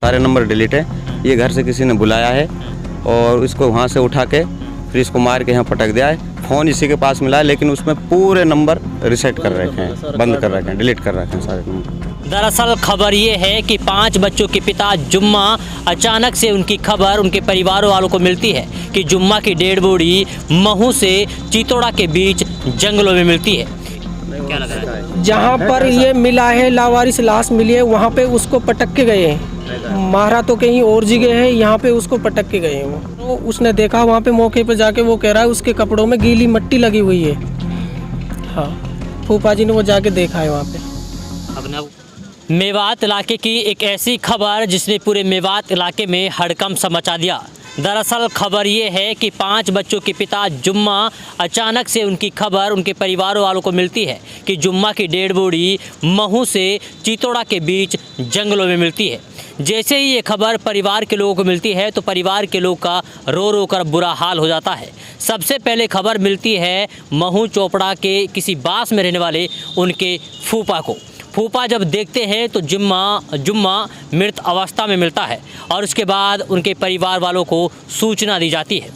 सारे number delete है। ये घर से किसी ने बुलाया है और इसको वहाँ से उठा के फिर इसको मार के यहाँ पटक दिया है। फ़ोन इसी के पास मिला है, लेकिन उसमें पूरे नंबर रिसेट कर रखे हैं, बंद कर रखे हैं, डिलीट कर रखे हैं सारे नंबर। दरअसल खबर ये है कि 5 बच्चों के पिता जुम्मा, अचानक से उनकी खबर उनके परिवार वालों को मिलती है कि जुम्मा की डेड बॉडी महू से चितौड़ा के बीच जंगलों में मिलती है। क्या लग रहा है? जहाँ पर ये मिला है, लावारिस लाश मिली है, वहाँ पे उसको पटक के गए हैं। मारा तो कहीं और जगह है, यहाँ पे उसको पटक के गए हैं वो। तो उसने देखा वहाँ पे मौके पे जाके, वो कह रहा है उसके कपड़ों में गीली मिट्टी लगी हुई है। हाँ, फूफा जी ने वो जाके देखा है वहाँ पे। मेवात इलाके की एक ऐसी खबर जिसने पूरे मेवात इलाके में हड़कंप सा मचा दिया। दरअसल खबर ये है कि 5 बच्चों के पिता जुम्मा, अचानक से उनकी खबर उनके परिवार वालों को मिलती है कि जुम्मा की डेड बॉडी महू से चितौड़ा के बीच जंगलों में मिलती है। जैसे ही ये खबर परिवार के लोगों को मिलती है तो परिवार के लोग का रो रो कर बुरा हाल हो जाता है। सबसे पहले खबर मिलती है महू चोपड़ा के किसी बास में रहने वाले उनके फूफा को। फूफा जब देखते हैं तो जुम्मा मृत अवस्था में मिलता है और उसके बाद उनके परिवार वालों को सूचना दी जाती है।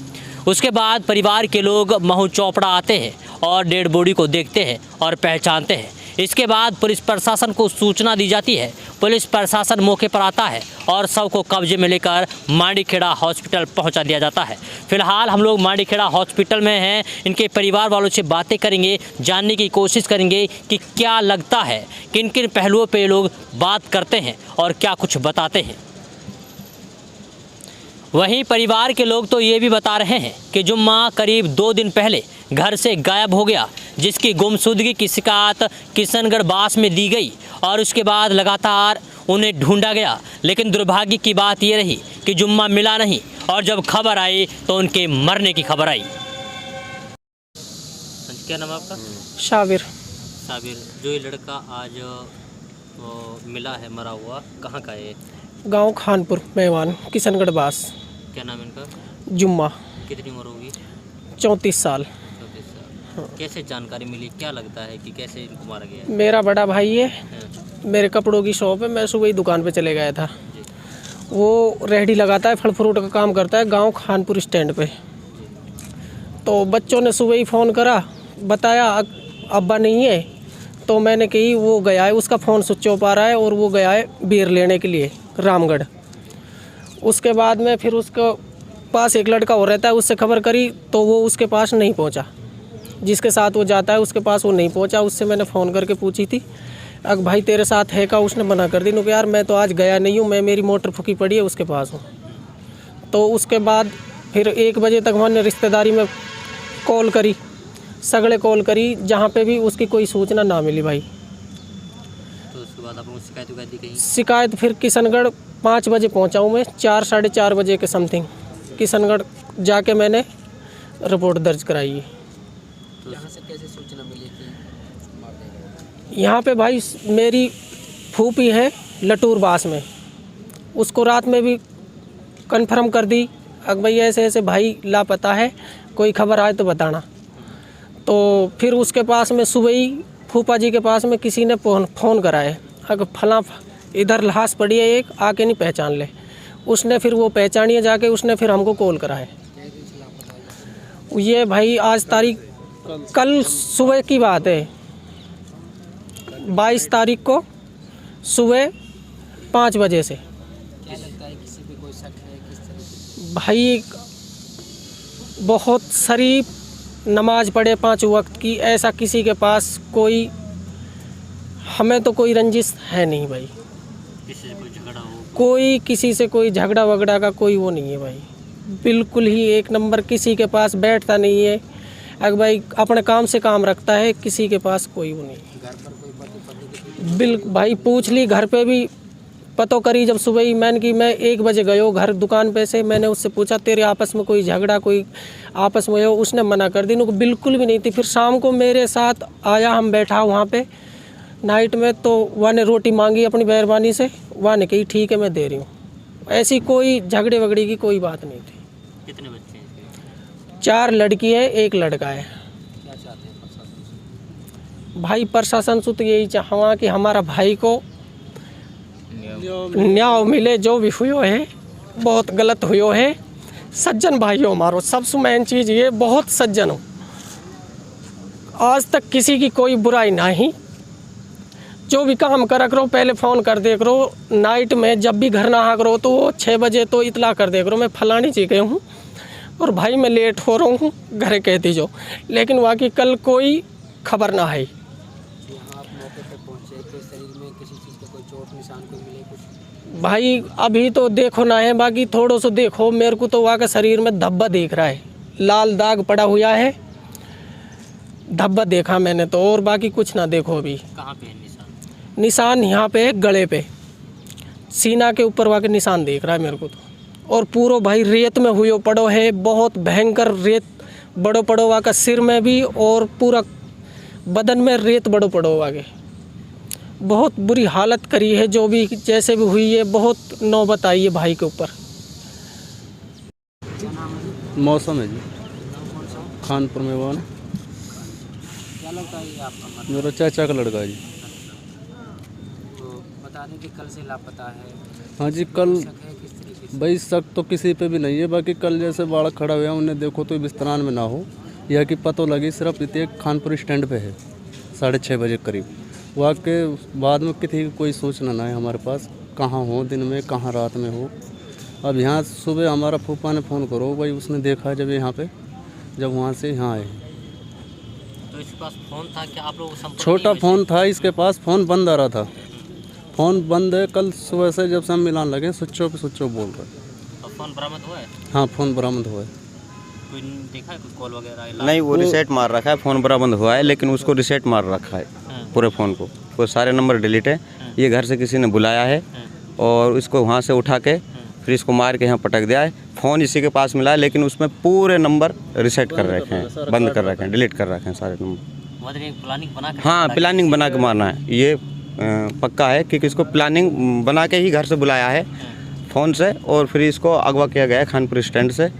उसके बाद परिवार के लोग महू चोपड़ा आते हैं और डेड बॉडी को देखते हैं और पहचानते हैं। इसके बाद पुलिस प्रशासन को सूचना दी जाती है। पुलिस प्रशासन मौके पर आता है और शव को कब्जे में लेकर मांडीखेड़ा हॉस्पिटल पहुंचा दिया जाता है। फिलहाल हम लोग मांडीखेड़ा हॉस्पिटल में हैं। इनके परिवार वालों से बातें करेंगे, जानने की कोशिश करेंगे कि क्या लगता है, किन किन पहलुओं पे लोग बात करते हैं और क्या कुछ बताते हैं। वहीं परिवार के लोग तो ये भी बता रहे हैं कि जुम्मा करीब 2 दिन पहले घर से गायब हो गया, जिसकी गुमशुदगी की शिकायत किशनगढ़ बास में दी गई और उसके बाद लगातार उन्हें ढूंढा गया। लेकिन दुर्भाग्य की बात ये रही कि जुम्मा मिला नहीं और जब खबर आई तो उनके मरने की खबर आई। क्या नाम है आपका? शाबिर। जो ये लड़का आज मिला है मरा हुआ, कहाँ का है? गांव खानपुर मेवान, किशनगढ़ बास। क्या नाम है इनका? जुम्मा। कितनी उम्र होगी? 34 साल। 34 साल। कैसे जानकारी मिली, क्या लगता है कि कैसे इनको मारा गया? मेरा बड़ा भाई है, मेरे कपड़ों की शॉप है, मैं सुबह ही दुकान पे चले गया था। वो रेहड़ी लगाता है, फल फ्रूट का काम करता है गांव खानपुर स्टैंड पे। तो बच्चों ने सुबह ही फ़ोन करा, बताया अब्बा नहीं है। तो मैंने कही वो गया है, उसका फ़ोन स्विच ऑफ आ रहा है और वो गया है बीर लेने के लिए रामगढ़। उसके बाद में फिर उसके पास एक लड़का और रहता है, उससे खबर करी तो वो उसके पास नहीं पहुंचा। जिसके साथ वो जाता है उसके पास वो नहीं पहुंचा। उससे मैंने फ़ोन करके पूछी थी, अगर भाई तेरे साथ है का? उसने मना कर दी। यार मैं तो आज गया नहीं हूँ, मैं मेरी मोटर फूकी पड़ी है उसके पास हूँ। तो उसके बाद फिर 1 बजे तक मैंने रिश्तेदारी में कॉल करी, सगड़े कॉल करी, जहाँ पे भी उसकी कोई सूचना ना मिली भाई। तो उसके बाद आपको शिकायत दी कहीं? शिकायत फिर किशनगढ़ 5 बजे पहुँचा हूँ मैं, 4 साढ़े 4 बजे के समथिंग किशनगढ़ जाके मैंने रिपोर्ट दर्ज कराई है। तो यहाँ से कैसे सूचना मिली कि यहाँ पे भाई मेरी फूफी है लटूर बास में, उसको रात में भी कंफर्म कर दी, अगर भाई ऐसे ऐसे भाई लापता है, कोई खबर आए तो बताना। तो फिर उसके पास में सुबह ही फूफा जी के पास में किसी ने फ़ोन कराए, अगर फला इधर लाश पड़ी है एक, आके नहीं पहचान ले। उसने फिर वो पहचानिए जाके, उसने फिर हमको कॉल कराए। ये भाई आज तारीख कल सुबह की बात है, 22 तारीख को सुबह 5 बजे से। क्या लगता है किसी पे कोई शक है किस तरह? भाई बहुत शरीफ, नमाज पढ़े 5 वक्त की, ऐसा किसी के पास कोई, हमें तो कोई रंजिश है नहीं भाई। किसी से कोई झगड़ा हो? कोई किसी से कोई झगड़ा वगड़ा का कोई वो नहीं है भाई, बिल्कुल ही 1 नंबर। किसी के पास बैठता नहीं है, अगर भाई अपने काम से काम रखता है, किसी के पास कोई वो नहीं है। घर पर कोई पति बिल्कुल भाई पूछ ली, घर पे भी पतो करी। जब सुबह ही मैं 1 बजे गयो घर दुकान पे से, मैंने उससे पूछा तेरे आपस में कोई झगड़ा, कोई आपस में हो? उसने मना कर दी, उनको बिल्कुल भी नहीं थी। फिर शाम को मेरे साथ आया, हम बैठा वहाँ पे नाइट में, तो वहाँ ने रोटी मांगी अपनी मेहरबानी से, वहाँ ने कही ठीक है मैं दे रही हूँ। ऐसी कोई झगड़े वगड़े की कोई बात नहीं थी। कितने बच्चे हैं? 4 लड़की है, 1 लड़का है। क्या चाहते हैं प्रशासन से? भाई प्रशासन से तो यही चाहवा कि हमारा भाई को न्याय मिले जो भी हुयो है, बहुत गलत हुयो है। सज्जन भाइयों हमारो सबसे मेन चीज़ ये, बहुत सज्जन हो, आज तक किसी की कोई बुराई नहीं। जो भी काम करा करो पहले फ़ोन कर दे करो, नाइट में जब भी घर ना आ करो तो 6 बजे तो इतला कर दे करो, मैं फलानी जगह हूँ और भाई मैं लेट हो रहा हूँ, घरे कह दीजो। लेकिन वाकई कल कोई खबर ना है। भाई अभी तो देखो ना है, बाकी थोड़ो सो देखो, मेरे को तो वहाँ का शरीर में धब्बा दिख रहा है, लाल दाग पड़ा हुआ है, धब्बा देखा मैंने तो, और बाकी कुछ ना देखो। अभी कहाँ पे है निशान? निशान यहाँ पे है, गले पे, सीना के ऊपर वहाँ के निशान दिख रहा है मेरे को तो। और पूरा भाई रेत में हुयो पड़ो है, बहुत भयंकर रेत बड़ो पड़ो वहाँ का, सिर में भी और पूरा बदन में रेत बड़ो पड़ो वहाँ के। बहुत बुरी हालत करी है, जो भी जैसे भी हुई है, बहुत नौबत आई है भाई के ऊपर। मौसम है जी, खानपुर में वो ना, क्या लगता है ये आपका? मेरा चाचा का लड़का है जी। तो बता दें कि कल से लापता है। हाँ जी, कल शक है किस तरीके से? भाई शक तो किसी पे भी नहीं है, बाकी कल जैसे बालक खड़ा हुआ उन्हें देखो तो बिस्तरान में ना हो, यह कि पता लगी सिर्फ इतने खानपुर स्टैंड पे है 6:30 बजे करीब। वहाँ के बाद में किसी की कोई सूचना ना है हमारे पास, कहाँ हो दिन में, कहाँ रात में हो। अब यहाँ सुबह हमारा फूफा ने फ़ोन करो भाई, उसने देखा जब यहाँ पे, जब वहाँ से यहाँ आए। तो इसके पास फ़ोन था क्या? आप लोग संपर्क छोटा किए फ़ोन था इसके पास, फ़ोन बंद आ रहा था, फ़ोन बंद है। कल सुबह से जब से हम मिलान लगे स्विच ऑफ बोल रहे। और फ़ोन बरामद हुआ है? हाँ, फ़ोन बरामद हुआ है। कोई देखा है कुछ कॉल वगैरह? नहीं, वो रिसेट मार रखा है, फ़ोन बरामद हुआ है लेकिन उसको रिसेट मार रखा है पूरे फ़ोन को, वो सारे नंबर डिलीट है। ये घर से किसी ने बुलाया है और इसको वहाँ से उठा के फिर इसको मार के यहाँ पटक दिया है। फ़ोन इसी के पास मिला है लेकिन उसमें पूरे नंबर रिसेट कर रखे हैं, बंद कर रखे हैं, डिलीट कर रखे हैं सारे नंबर। मतलब प्लानिंग बना के? हाँ, प्लानिंग बना के मारना है, ये पक्का है कि इसको प्लानिंग बना के ही घर से बुलाया है फ़ोन से, और फिर इसको अगवा किया गया है खानपुर स्टैंड से,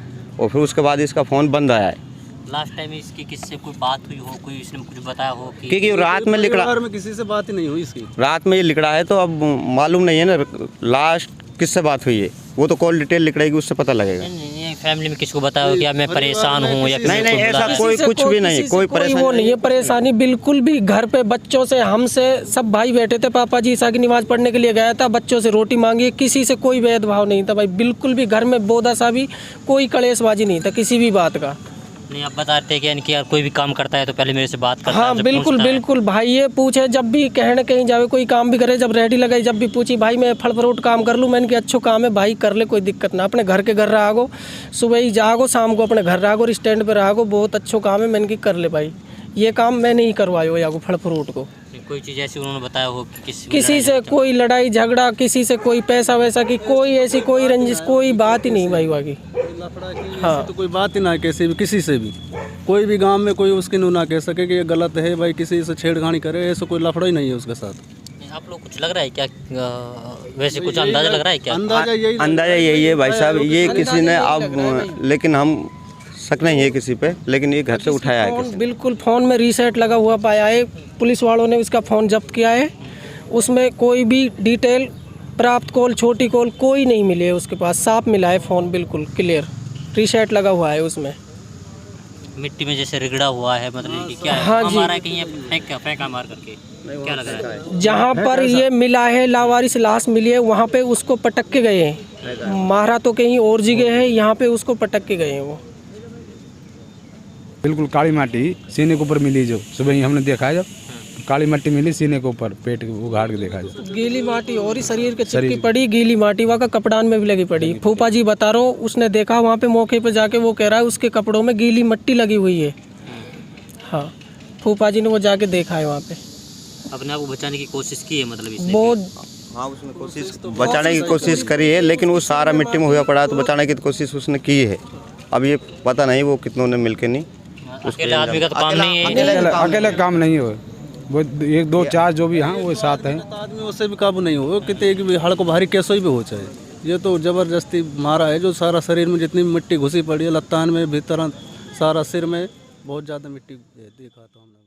और फिर उसके बाद इसका फ़ोन बंद आया है। लास्ट टाइम इसकी किससे कोई बात हुई हो, कोई इसने कुछ बताया हो कि? क्योंकि रात में लिखड़ा, परिवार में किसी से बात ही नहीं हुई इसकी, रात में ये लिखड़ा है तो अब मालूम नहीं है ना लास्ट किससे बात हुई है, वो तो कॉल डिटेल लिखड़ेगी, उससे पता लगेगा। नहीं, फैमिली में किसको बताया हो कि मैं परेशान हूँ या नहीं नहीं, ऐसा कोई किसी से कुछ भी नहीं, किसी से कोई वो परेशानी नहीं है, परेशानी बिल्कुल भी। घर पे बच्चों से, हमसे सब भाई बैठे थे, पापा जी ईसा की नमाज़ पढ़ने के लिए गया था, बच्चों से रोटी मांगी, किसी से कोई भेदभाव नहीं था भाई, बिल्कुल भी। घर में बोदा सा भी कोई कलेशबाजी नहीं था किसी भी बात का। नहीं, आप बता रहे थे कि यानी कि यार कोई भी काम करता है तो पहले मेरे से बात करता है, हाँ जब बिल्कुल पूछता है। बिल्कुल भाई, ये पूछे जब भी कहने कहीं जावे, कोई काम भी करे, जब रेडी लगाई, जब भी पूछी भाई मैं फल फ्रूट काम कर लूँ, मैंने कि अच्छो काम है भाई, कर ले, कोई दिक्कत ना, अपने घर के घर रहागो, सुबह ही जागो, शाम को अपने घर रहागो, स्टैंड पे रहागो, बहुत अच्छो काम है, मैंने कि कर ले भाई, ये काम मैंने ही करवायो यागो फल फ्रूट को। कोई चीज़ ऐसी उन्होंने बताया हो कि किसी से कोई लड़ाई झगड़ा, किसी से कोई पैसा वैसा की कोई ऐसी कोई रंजिश, कोई बात ही नहीं भाई बाकी। हाँ, तो कोई बात ही ना कैसे भी, किसी से भी, कोई भी गांव में कोई उसकी ना कह सके कि ये गलत है भाई, किसी से छेड़खानी करे, ऐसा कोई लफड़ा ही नहीं है उसके साथ। आप लोग कुछ लग रहा है क्या, वैसे कुछ अंदाजा लग रहा है क्या? अंदाजा यही है भाई साहब, ये किसी ने अब, लेकिन हम शक नहीं है किसी पे, लेकिन ये घर से उठाया है फ़ोन किसी। बिल्कुल फ़ोन में रीसेट लगा हुआ पाया है, पुलिस वालों ने इसका फ़ोन जब्त किया है, उसमें कोई भी डिटेल प्राप्त कॉल, छोटी कॉल कोई नहीं मिली है उसके पास, साफ मिला है फ़ोन, बिल्कुल क्लियर रीसेट लगा हुआ है उसमें। मिट्टी में जैसे रिगड़ा हुआ है, मतलब कि क्या है? हाँ जी। हमारा कहीं फेंका मार करके, क्या लग रहा है? जहाँ पर ये मिला है, लावारिस लाश मिली है, वहाँ पे उसको पटक के गए हैं, मारा तो कहीं और जगह है, यहाँ पे उसको पटक के गए हैं वो। बिल्कुल काली माटी सीने के ऊपर मिली, जो सुबह ही हमने देखा है, जब काली माटी मिली सीने के ऊपर, पेट उगाड़ के देखा है। गीली माटी और ही शरीर के चिपकी पड़ी, गीली माटी वहाँ का कपड़ान में भी लगी पड़ी। फूफा जी बता रहा हूँ, उसने देखा वहाँ पे मौके पे जाके, वो कह रहा है उसके कपड़ों में गीली मिट्टी लगी हुई है। हाँ, फूफा जी ने वो जाके देखा है वहाँ पे। अपने आप को बचाने की कोशिश की है, मतलब इसने? वो हाँ, उसने कोशिश बचाने की कोशिश करी है, लेकिन वो सारा मिट्टी में हुआ पड़ा, तो बचाने की कोशिश उसने की है। अब ये पता नहीं वो कितनों ने मिलके नहीं, अकेले आदमी का तो काम नहीं है। अकेले काम नहीं हो, वो 1 2 4 जो भी हाँ वो साथ हैं। आदमी उससे भी काबू नहीं हो, कितने भी हड़ को भारी कैसे भी हो चाहे, ये तो ज़बरदस्ती मारा है, जो सारा शरीर में जितनी मिट्टी घुसी पड़ी है, लत्तान में, भीतर, सारा सिर में बहुत ज़्यादा मिट्टी देखा था हमने।